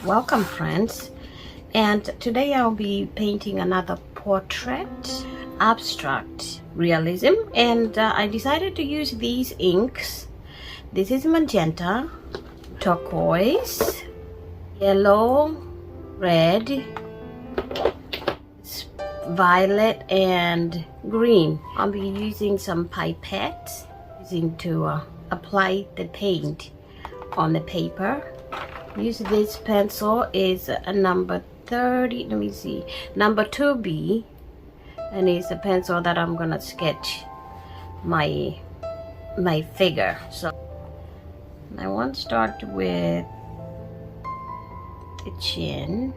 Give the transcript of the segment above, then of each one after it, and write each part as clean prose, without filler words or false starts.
Welcome friends, and today I'll be painting another portrait, abstract realism, and I decided to use these inks. This is magenta, turquoise, yellow, red, violet, and green. I'll be using some pipettes to apply the paint on the paper. Use this pencil is a number 30, let me see, number 2B, and it's a pencil that I'm gonna sketch my figure. So I want to start with the chin.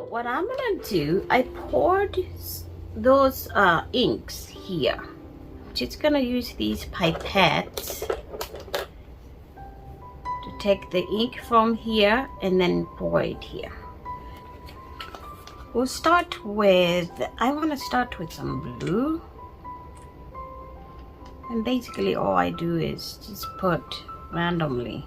What I'm gonna do, I poured those inks here. Just gonna use these pipettes to take the ink from here and then pour it here. We'll start with, I want to start with some blue, and basically all I do is just put randomly.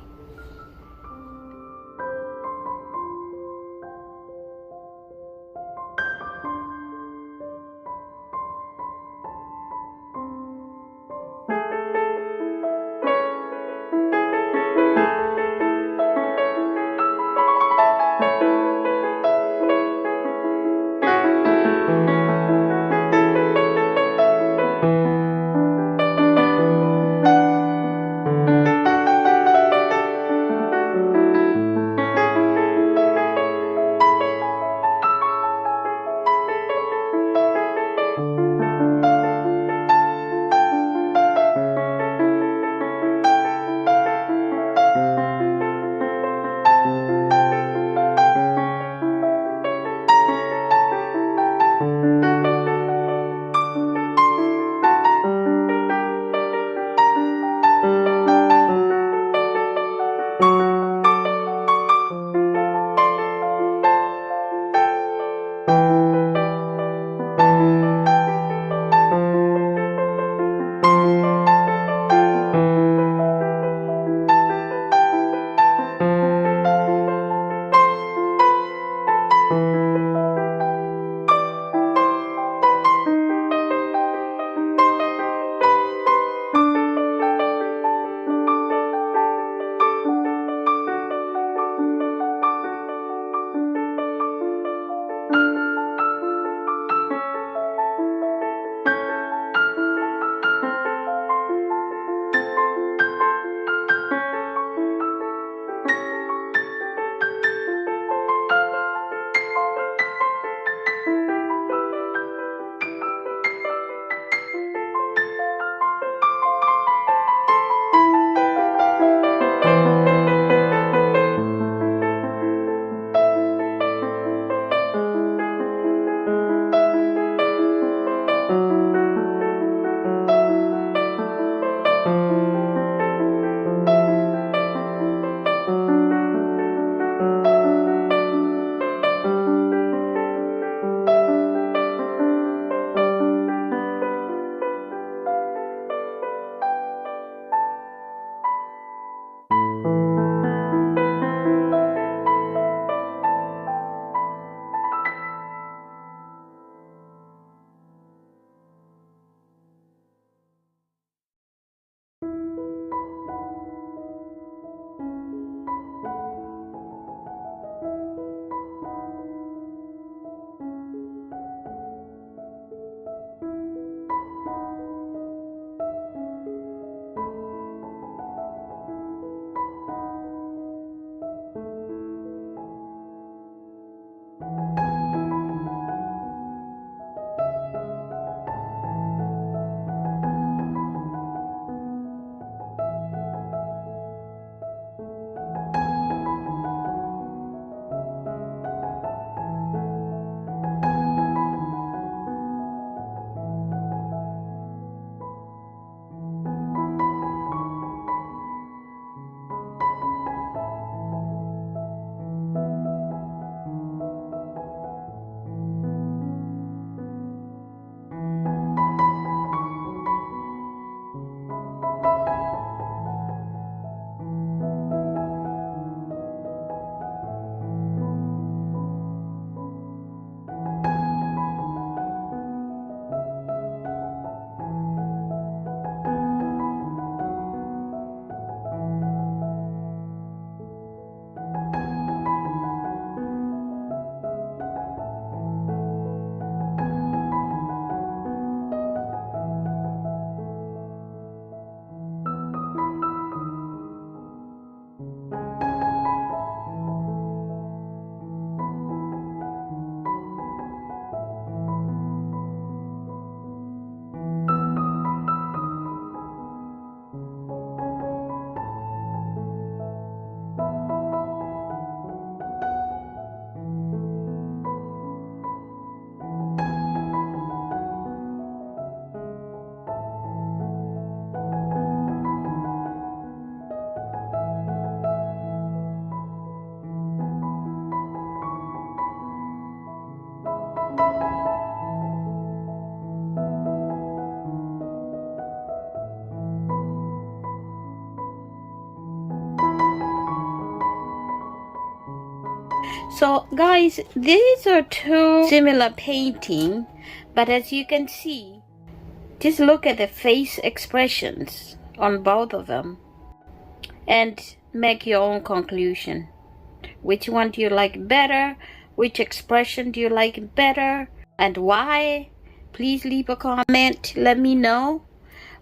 So guys, these are two similar painting, but as you can see, just look at the face expressions on both of them and make your own conclusion. Which one do you like better? Which expression do you like better? And why? Please leave a comment. Let me know.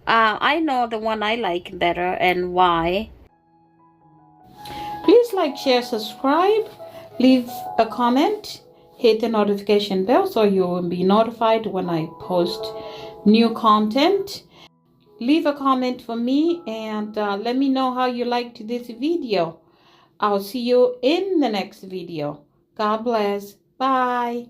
I know the one I like better and why. Please like, share, subscribe, leave a comment, hit the notification bell so you will be notified when I post new content. Leave a comment for me and let me know how you liked this video. I'll see you in the next video. God bless. Bye.